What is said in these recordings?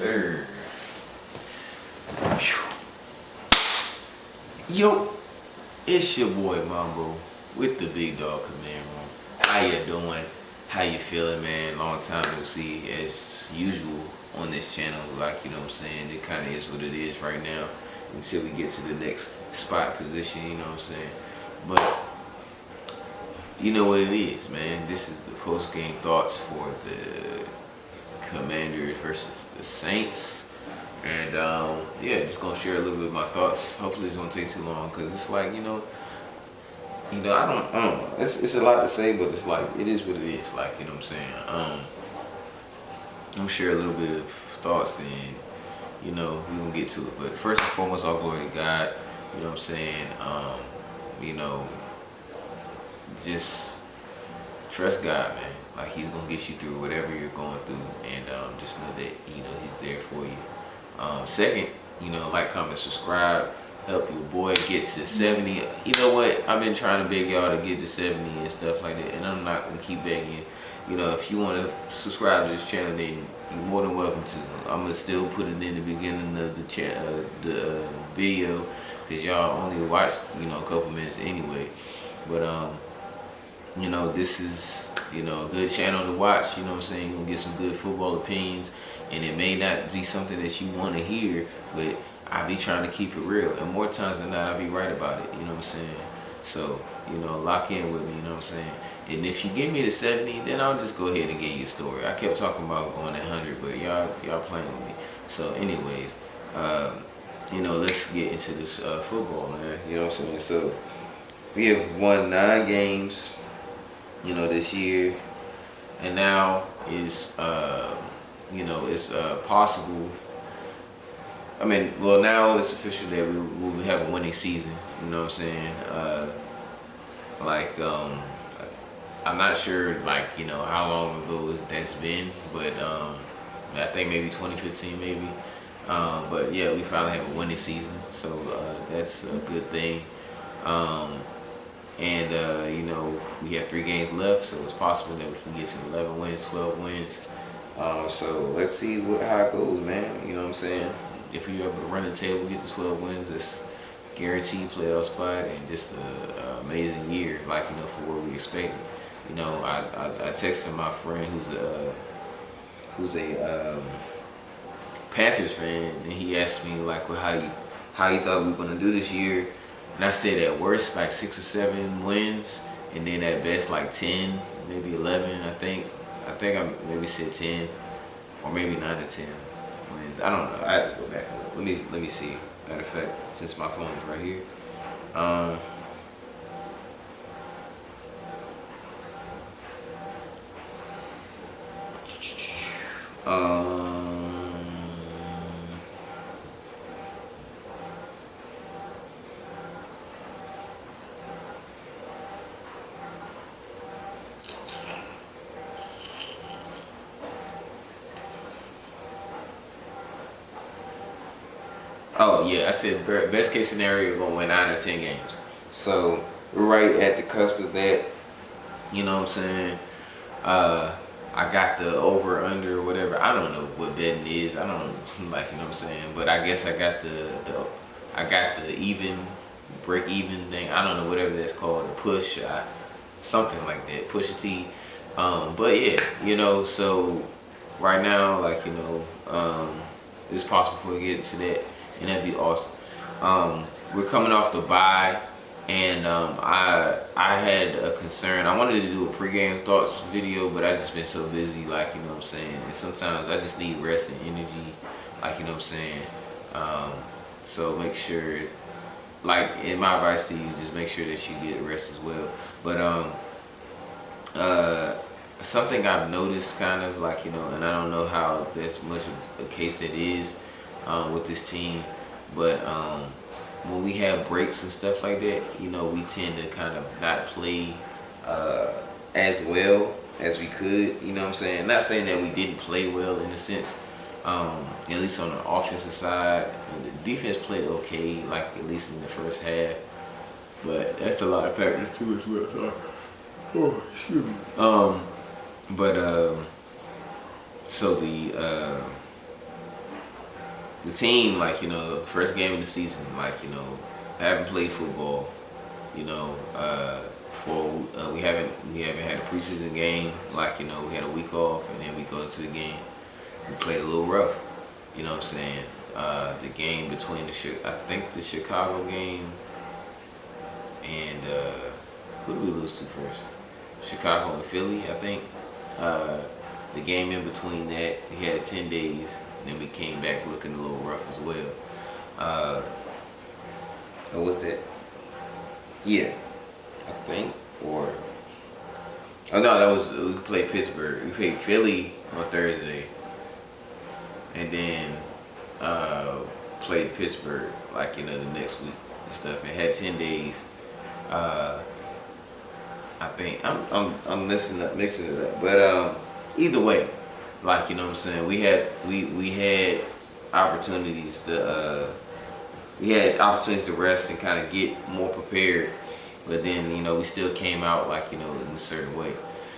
sir. Yo, it's your boy Mambo with the Big Dog Command Room. How you doing? How you feeling, man? Long time no see, as usual on this channel. Like, you know what I'm saying? It kind of is what it is right now until we get to the next spot position, you know what I'm saying? But you know what it is, man. This is the post-game thoughts for the Commanders versus the Saints. And yeah, just gonna share a little bit of my thoughts. Hopefully it's gonna take too long, because it's like, you know, I don't know. It's a lot to say, but it's like, it is what it is. Like, you know what I'm saying? I'm gonna share a little bit of thoughts, and you know, we're gonna get to it. But first and foremost, all glory to God. You know what I'm saying? You know, just trust God, man. Like, He's gonna get you through whatever you're going through, and just know that, you know, He's there for you. Second, you know, like, comment, subscribe, help your boy get to 70. You know what? I've been trying to beg y'all to get to 70 and stuff like that, and I'm not gonna keep begging. You know, if you want to subscribe to this channel, then you're more than welcome to. I'm gonna still put it in the beginning of the video, because y'all only watch, you know, a couple minutes anyway. But you know, this is, you know, a good channel to watch. You know what I'm saying? You're gonna get some good football opinions, and it may not be something that you want to hear, but I be trying to keep it real, and more times than not, I be right about it. You know what I'm saying? So, you know, lock in with me. You know what I'm saying? And if you give me the 70, then I'll just go ahead and get you a story. I kept talking about going at 100, but y'all playing with me. So, anyways, you know, let's get into this football, man. You know what I'm saying? So, we have won 9 games, you know, this year, and now is you know, it's possible. I mean, well, now it's official that we will have a winning season. You know what I'm saying? Like, I'm not sure, like, you know, how long ago that's been, but I think maybe 2015, maybe. But yeah, we finally have a winning season, so that's a good thing. And you know, we have 3 games left, so it's possible that we can get to 11 wins, 12 wins. So let's see how it goes, man. You know what I'm saying? If you're able to run the table, get the 12 wins, it's guaranteed playoff spot, and just an amazing year, like, you know, for what we expected. You know, I texted my friend who's a Panthers fan, and he asked me, like, well, how you thought we were gonna do this year. And I said at worst like 6 or 7 wins, and then at best like 10, maybe 11. I think I maybe said 10, or maybe 9 or 10 wins. I don't know. I have to go back and look. Let me see. Matter of fact, since my phone is right here. Oh yeah, I said best case scenario, we're gonna win 9 or 10 games. So we're right at the cusp of that. You know what I'm saying? I got the over under or whatever. I don't know what betting is. I don't like, you know what I'm saying. But I guess I got the even break even thing. I don't know, whatever that's called, the push, something like that, push a T. But yeah, you know. So right now, like, you know, it's possible for we get to that, and that'd be awesome. We're coming off the bye, and I had a concern. I wanted to do a pregame thoughts video, but I just been so busy, like, you know what I'm saying. And sometimes I just need rest and energy, like, you know what I'm saying. So make sure, like, in my advice to you, just make sure that you get rest as well. But something I've noticed, kind of, like, you know, and I don't know how that's much of a case that is with this team, but when we have breaks and stuff like that, you know, we tend to kind of not play as well as we could, you know what I'm saying? Not saying that we didn't play well in a sense, at least on the offensive side. The defense played okay, like, at least in the first half, but that's a lot of factors too as well. Sorry. Oh, excuse me. So the the team, like, you know, first game of the season, like, you know, haven't played football, you know, we haven't had a preseason game, like, you know, we had a week off and then we go into the game. We played a little rough, you know what I'm saying? The game between I think the Chicago game and who did we lose to first? Chicago and Philly, I think. The game in between that, we had 10 days, and then we came back looking a little rough as well. What was that? Yeah, I think. Or oh no, that was we played Pittsburgh. We played Philly on Thursday, and then played Pittsburgh like, you know, the next week and stuff. And had 10 days. I think I'm mixing it up, but either way, like, you know what I'm saying, we had opportunities to rest and kind of get more prepared, but then, you know, we still came out, like, you know, in a certain way.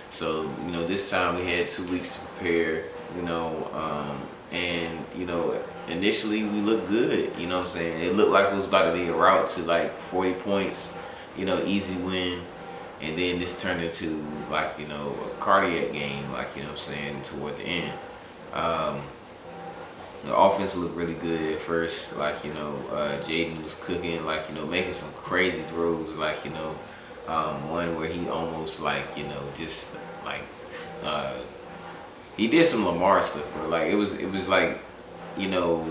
So, you know, this time we had 2 weeks to prepare, you know, and, you know, initially we looked good, you know what I'm saying. It looked like it was about to be a route to like 40 points, you know, easy win. And then this turned into, like, you know, a cardiac game, like, you know what I'm saying, toward the end. The offense looked really good at first, like, you know, Jaden was cooking, like, you know, making some crazy throws, like, you know, one where he almost, like, you know, just like, he did some Lamar stuff, bro. Like, it was like, you know,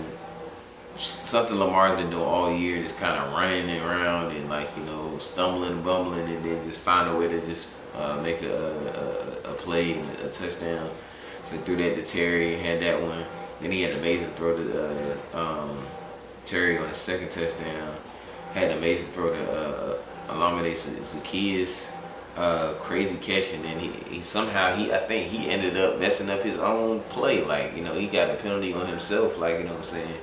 something Lamar's been doing all year, just kind of running around and, like, you know, stumbling, bumbling, and then just find a way to just make a play, a touchdown. So he threw that to Terry, had that one. Then he had an amazing throw to Terry on the second touchdown. Had an amazing throw to Alameda Zacchaeus. Crazy catch, and then he somehow, I think he ended up messing up his own play. Like, you know, he got a penalty on himself, like, you know what I'm saying.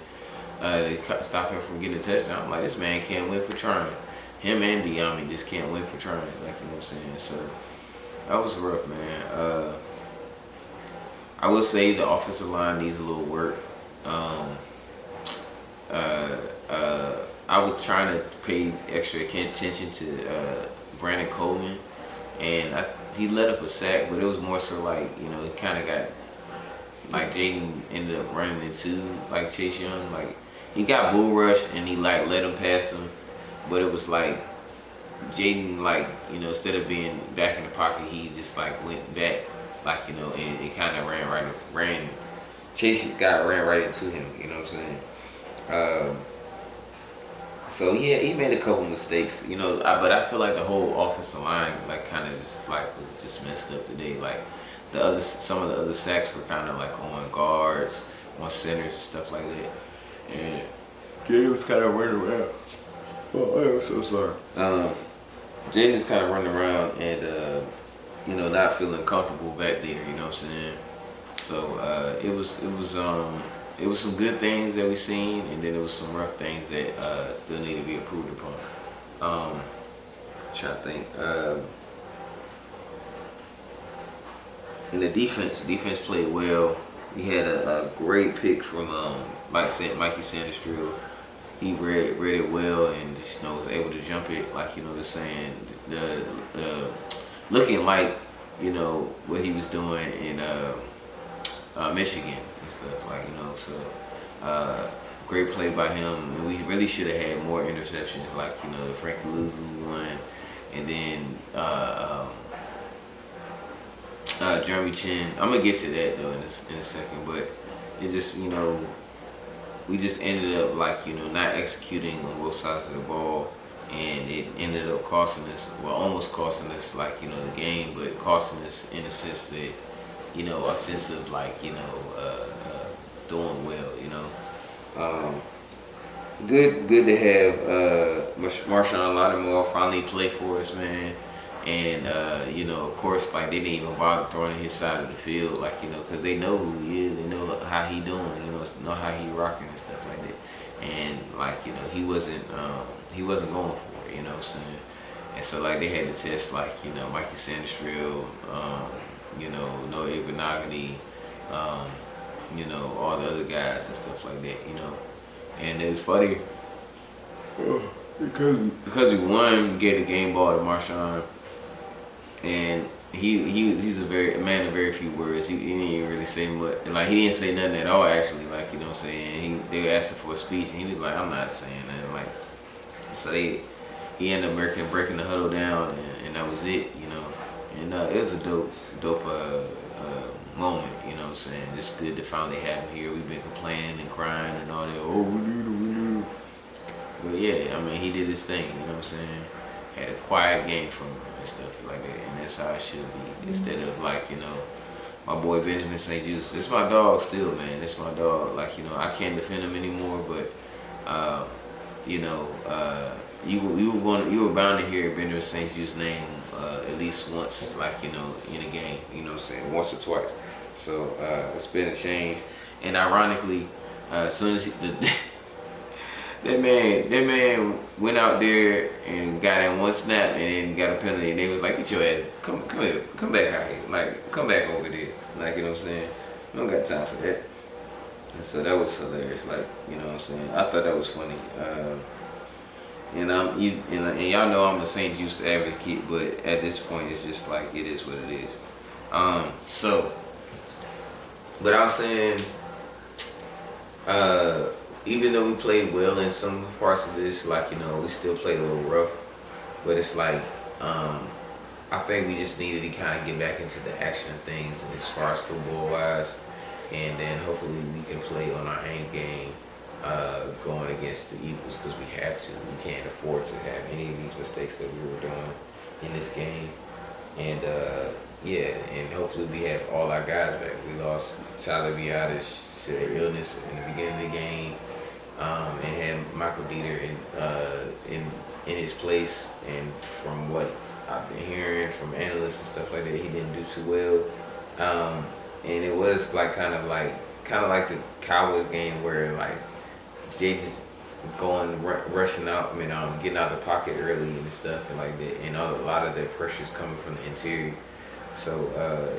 They stop him from getting a touchdown. I'm like, this man can't win for trying. Him and Diami just can't win for trying. Like, you know what I'm saying. So that was rough, man. I will say the offensive line needs a little work. I was trying to pay extra attention to Brandon Coleman, and he let up a sack, but it was more so like, you know, he kind of got, like, Jaden ended up running into, like, Chase Young. Like, he got bull rushed and he, like, let him past him, but it was like Jaden, like, you know, instead of being back in the pocket, he just, like, went back, like, you know, and it kind of ran. Chase ran right into him, you know what I'm saying? So yeah, he made a couple mistakes, you know, but I feel like the whole offensive line, like, kind of just, like, was just messed up today. Like, some of the other sacks were kind of like on guards, on centers and stuff like that. And Jaden was kind of running around. Oh, I'm so sorry. Jaden was kind of running around and, you know, not feeling comfortable back there, you know what I'm saying? So it was some good things that we seen, and then there was some rough things that still need to be improved upon. Trying to think. And the defense played well. We had a great pick from Mikey Sanderstrill. He read it well and just, you know, was able to jump it, like, you know, just saying, looking like, you know, what he was doing in Michigan and stuff, like, you know. So great play by him, and we really should have had more interceptions, like, you know, the Frankie Louvu one, and then Jeremy Chin. I'm gonna get to that though in a second, but it's just, you know, we just ended up, like, you know, not executing on both sides of the ball, and it ended up costing us, well, almost costing us, like, you know, the game, but costing us in a sense that, you know, a sense of, like, you know, doing well, you know. Good to have Marshawn Lattimore finally play for us, man. And, you know, of course, like, they didn't even bother throwing his side of the field, like, you know, because they know who he is, they know how he doing, you know how he rocking and stuff like that. And, like, you know, he wasn't going for it, you know what I'm saying? And so, like, they had to test, like, you know, Mikey Sanderstrill, you know, Noah Igbinoghene, you know, all the other guys and stuff like that, you know. And it was funny because we won, gave the game ball to Marshawn, and he's a man of very few words. He didn't even really say much. Like he didn't say nothing at all actually. Like, you know what I'm saying. They were asking for a speech and he was like, I'm not saying nothing. Like, so he ended up breaking the huddle down, and that was it. You know, and it was a dope moment. You know what I'm saying. Just good to finally have him here. We've been complaining and crying and all that. Oh, we need him. But yeah, I mean, he did his thing. You know what I'm saying. Had a quiet game from him and stuff like that, and that's how it should be. Instead of like, you know, my boy Benjamin St. Just, it's my dog still, man. It's my dog. Like, you know, I can't defend him anymore, but you know, you were bound to hear Benjamin St. Just's name at least once, like, you know, in a game. You know what I'm saying, once or twice. So it's been a change, and ironically, as soon as that man went out there and got in one snap and then got a penalty, and they was like, get your ass, come here, come back out here, like, come back over there, like, you know what I'm saying. We don't got time for that. And so that was hilarious, like, you know what I'm saying. I thought that was funny. And y'all know I'm a St. Just advocate, but at this point it's just like, it is what it is. But I was saying, even though we played well in some parts of this, like, you know, we still played a little rough. But it's like, I think we just needed to kind of get back into the action of things, and as far as football wise, and then hopefully we can play on our aim game going against the Eagles, because we have to. We can't afford to have any of these mistakes that we were doing in this game. And yeah, and hopefully we have all our guys back. We lost Tyler Biadasz to illness in the beginning of the game, and had Michael Dieter in his place. And from what I've been hearing from analysts and stuff like that, he didn't do too well. And it was like kind of like the Cowboys game where like Jaden's rushing out, I mean, getting out the pocket early and stuff and like that, and a lot of that pressure is coming from the interior. So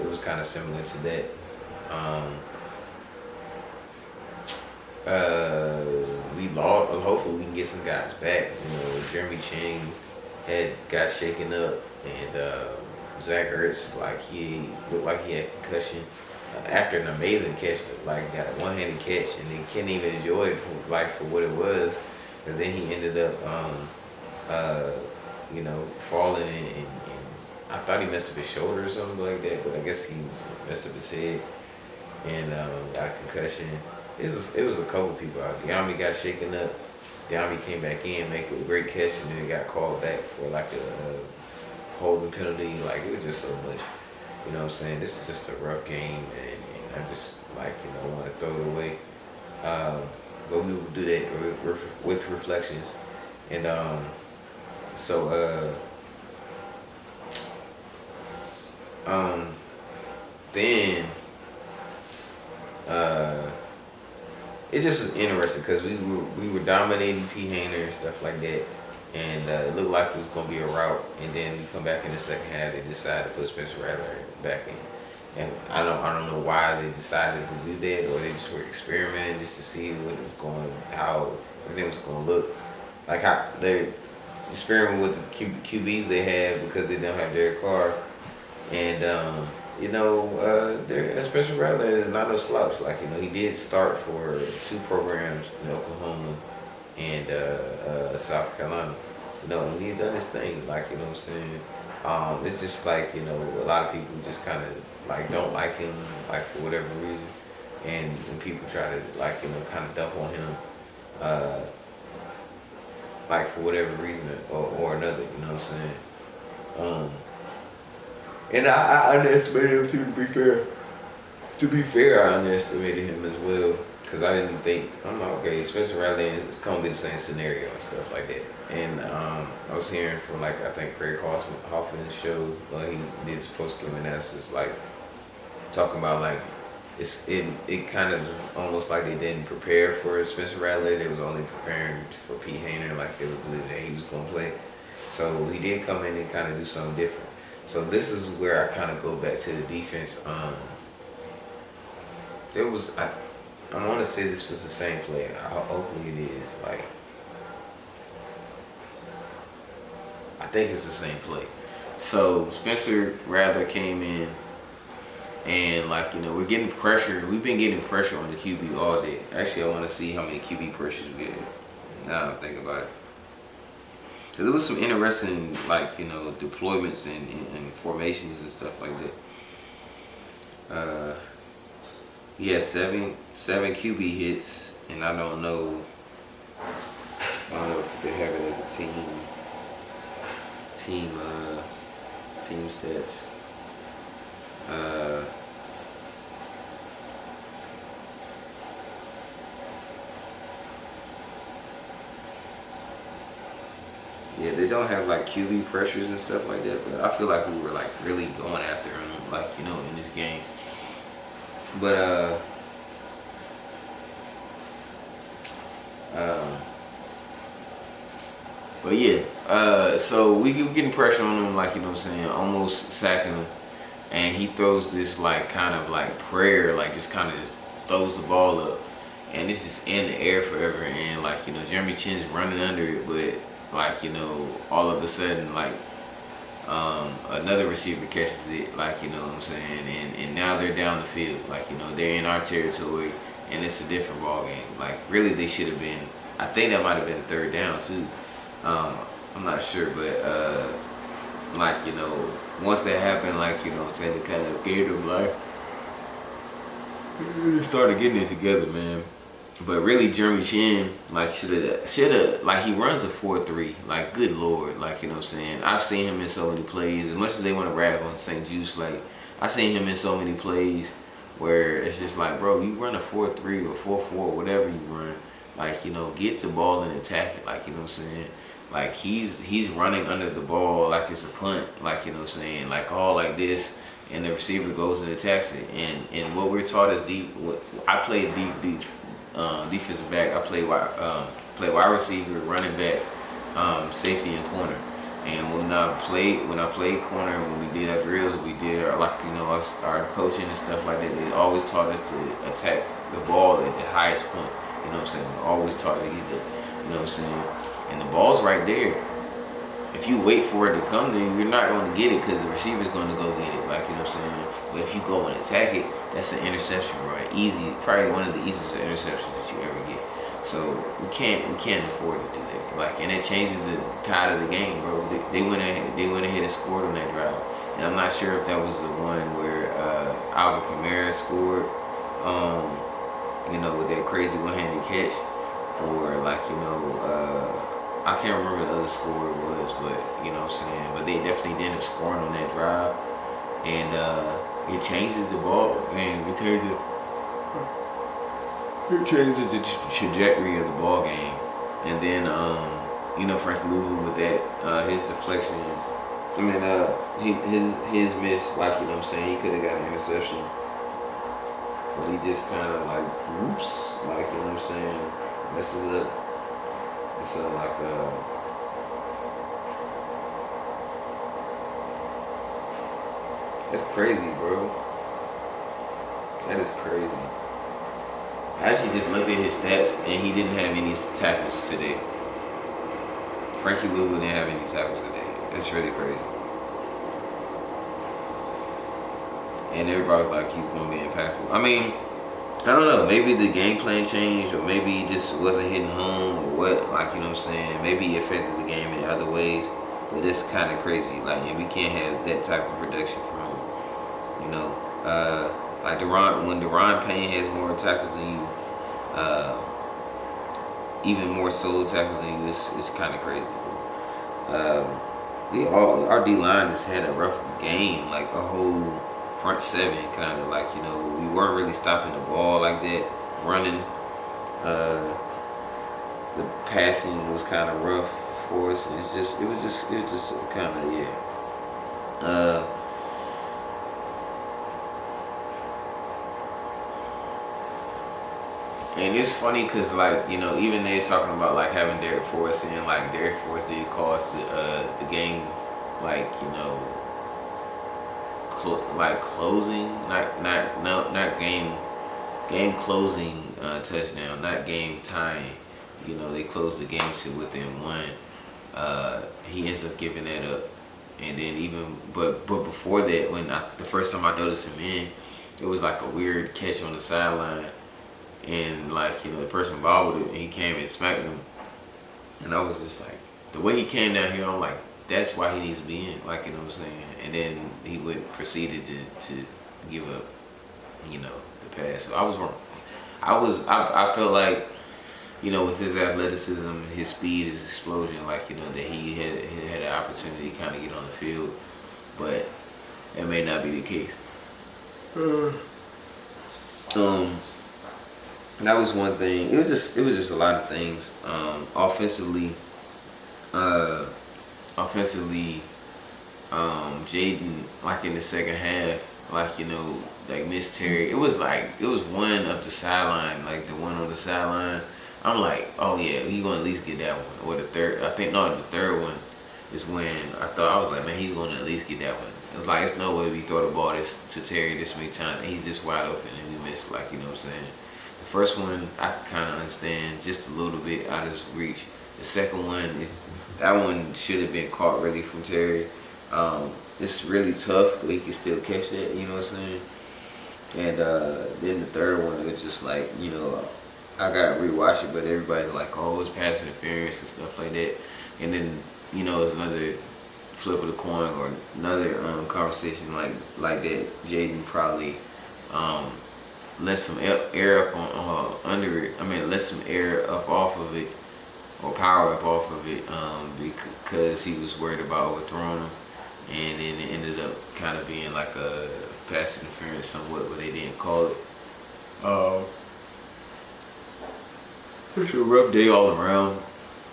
it was kind of similar to that. We lost. Hopefully we can get some guys back. You know, Jeremy Ching got shaken up, and Zach Ertz, like, he looked like he had concussion after an amazing catch, like got a one-handed catch, and he couldn't even enjoy it for what it was, and then he ended up you know, falling, and I thought he messed up his shoulder or something like that, but I guess he messed up his head and got a concussion. It was a couple people out. Diami got shaken up. Diami came back in, make a great catch, and then got called back for like a holding penalty. Like, it was just so much. You know what I'm saying? This is just a rough game, and I just, like, you know, want to throw it away. But we will do that with reflections. And then it just was interesting because we were dominating P. Hainer and stuff like that, and it looked like it was gonna be a rout. And then we come back in the second half, they decided to put Spencer Rattler back in, and I don't know why they decided to do that, or they just were experimenting just to see how everything was gonna look, like how they experiment with the QBs they have because they don't have Derek Carr, and you know, Spencer Rattler is not no slouch. Like, you know, he did start for 2 programs in Oklahoma and South Carolina. You know, and he's done his thing. Like, you know what I'm saying? It's just like, you know, a lot of people just kind of like don't like him, like, for whatever reason. And when people try to, like, you know, kind of dump on him, like, for whatever reason or another, you know what I'm saying? And I underestimated him, to be fair. To be fair, I underestimated him as well, because I didn't think, I'm like, okay, Spencer Rattler is going to be the same scenario and stuff like that. And I was hearing from, like, I think Craig Hoffman's show, he did his post-game analysis, like, talking about, like, it kind of was almost like they didn't prepare for Spencer Rattler. They was only preparing for P. Hainer, like they would believe that he was going to play. So he did come in and kind of do something different. So this is where I kind of go back to the defense. I want to say this was the same play. Hopefully it is. Like, I think it's the same play. So Spencer Rattler came in, and like we're getting pressure. We've been getting pressure on the QB all day. Actually, I want to see how many QB pressures we get. Now I'm thinking about it, because there was some interesting deployments and formations and stuff like that. He had seven QB hits, and I don't know if they have it as a team stats. Yeah, they don't have like QB pressures and stuff like that, but I feel like we were like really going after him, in this game. But yeah, so we getting pressure on him, almost sacking him, and he throws this kind of prayer, just kind of just throws the ball up, and it's just in the air forever, and Jeremy Chin's running under it, but all of a sudden another receiver catches it, and now they're down the field, they're in our territory, and it's a different ball game. Really, they should have been. I think that might have been a third down too. I'm not sure, but once that happened, it kind of gave them they started getting it together, man. But really, Jeremy Chin, should have, he runs a 4.3. Good Lord, I've seen him in so many plays. As much as they want to rag on St. Juice, I've seen him in so many plays where it's just bro, you run a 4.3 or 4.4, whatever you run. Get the ball and attack it. He's running under the ball like it's a punt. All like this. And the receiver goes and attacks it. And what we're taught is I played deep defensive back. I play wide receiver, running back, safety, and corner. And when I played corner, when we did our drills, we did our coaching and stuff like that. They always taught us to attack the ball at the highest point. We're always taught to get that. And the ball's right there. If you wait for it to come to you, you're not going to get it because the receiver's going to go get it. But if you go and attack it, that's an interception, bro. Easy, probably one of the easiest interceptions that you ever get. So we can't afford to do that. And it changes the tide of the game, bro. They went ahead and scored on that drive. And I'm not sure if that was the one where Alvin Kamara scored, with that crazy one-handed catch, or I can't remember the other score it was, but but they definitely did end up scoring on that drive, and it changes the ball, and it changes the trajectory of the ball game. And then Frank Louvu with that his deflection, his miss, he could have got an interception, but he just kind of whoops, messes up. It's that's crazy, bro. That is crazy. I actually just looked at his stats, and he didn't have any tackles today. Frankie Louvu didn't have any tackles today. That's really crazy. And everybody's he's going to be impactful. I don't know, maybe the game plan changed, or maybe he just wasn't hitting home, or what, maybe it affected the game in other ways, but it's kind of crazy, and we can't have that type of production from him, when Deron Payne has more tackles than you, even more solo tackles than you, it's kind of crazy. Our D-line just had a rough game, a whole front seven, kind of we weren't really stopping the ball like that, running. The passing was kind of rough for us. It was just kind of, yeah. And it's funny because even they're talking about having Derek Forrest, and Derek Forrest did cause the game closing, not game game closing touchdown, not game tying. You know, they closed the game to within one. He ends up giving that up, and then but before that, the first time I noticed him in, it was like a weird catch on the sideline, and like, you know, the person bobbled it, and he came and smacked him, and I was just like, the way he came down here, I'm like, that's why he needs to be in, like, you know what I'm saying, and then he proceeded to give up, you know, the pass. So I was wrong. I felt like, you know, with his athleticism, his speed, his explosion, like, you know, that he had an opportunity to kind of get on the field, but it may not be the case. That was one thing. It was just a lot of things. Offensively, Jaden, like in the second half, like, you know, like Miss Terry, it was one up the sideline, like the one on the sideline. I'm like, oh yeah, he gonna at least get that one. Or the third, the third one is when I was like, man, he's gonna at least get that one. It was like, it's no way we throw the ball to Terry this many times and he's this wide open and we missed, like, you know what I'm saying. The first one I kind of understand, just a little bit out of his reach. The second one that one should have been caught really from Terry. It's really tough, but he can still catch that, you know what I'm saying? And then the third one, it was just like, you know, I gotta rewatch it, but everybody's like, oh, it's pass interference and stuff like that. And then, you know, it's another flip of the coin or another conversation like that. Jaden probably let some air up on under it. I mean, let some air up off of it or power up off of it because he was worried about overthrowing him. And then it ended up kind of being like a pass interference somewhat, but they didn't call it. It's a rough day all around,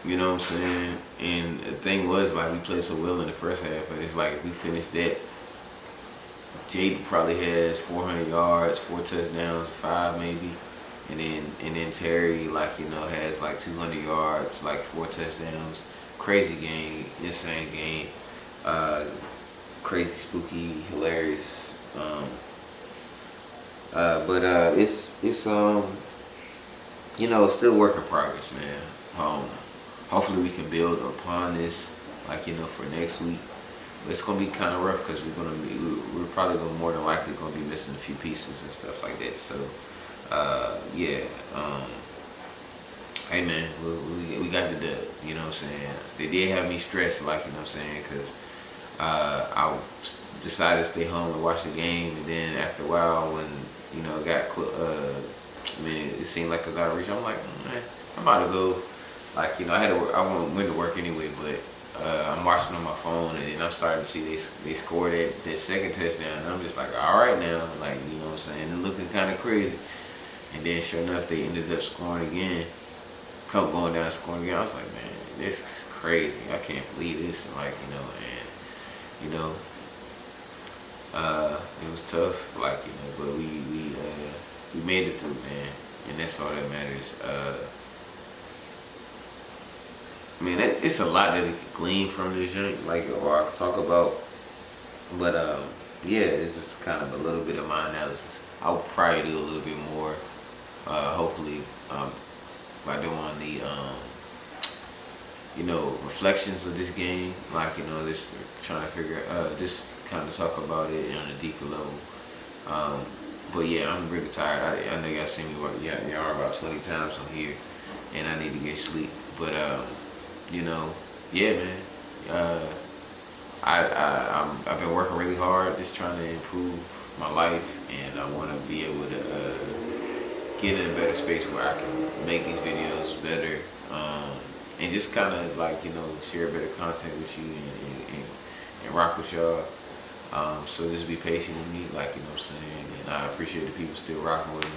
you know what I'm saying? And the thing was, like, we played so well in the first half, and it's like, if we finished that, Jaden probably has 400 yards, 4 touchdowns, 5 maybe. And then Terry, like, you know, has like 200 yards, like 4 touchdowns. Crazy game, insane game. Crazy, spooky, hilarious. But it's you know, still work in progress, man. Hopefully we can build upon this, like, you know, for next week. But it's gonna be kind of rough because we're probably more than likely gonna be missing a few pieces and stuff like that. So yeah. Hey man, we got the dub. You know what I'm saying? They did have me stressed, like, you know what I'm saying, because I decided to stay home and watch the game, and then after a while, when, you know, it got I mean, it seemed like it was out of reach. I'm like, man, I'm about to go. Like, you know, I went to work anyway, but I'm watching on my phone, and then I'm starting to see they scored that second touchdown, and I'm just like, all right now, like, you know what I'm saying, and looking kind of crazy. And then sure enough, they ended up scoring again, kept going down scoring again. I was like, man, this is crazy. I can't believe this. And, like, you know, and, you know, it was tough, like, you know, but we made it through, man, and that's all that matters. I mean, it's a lot that we could glean from this joint, like, or I could talk about, but yeah, it's just kind of a little bit of my analysis. I'll probably do a little bit more, hopefully, by doing the, you know, reflections of this game, like, you know, just trying to just kind of talk about it on a deeper level. But yeah, I'm really tired. I know y'all seen me work, y'all about 20 times on here, and I need to get sleep. But you know, yeah, man. I've been working really hard, just trying to improve my life, and I want to be able to get in a better space where I can make these videos better, and just kind of, like, you know, share better content with you and rock with y'all. So just be patient with me, like, you know what I'm saying, and I appreciate the people still rocking with me,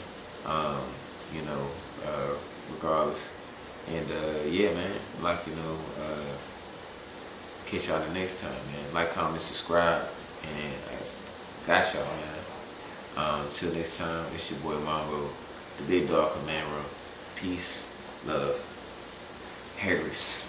you know, regardless. And yeah, man, like, you know, catch y'all the next time, man. Like, comment, subscribe, and I got y'all, man. Till next time, it's your boy Mambo, the Big Dog Commando. Peace, love, Harris.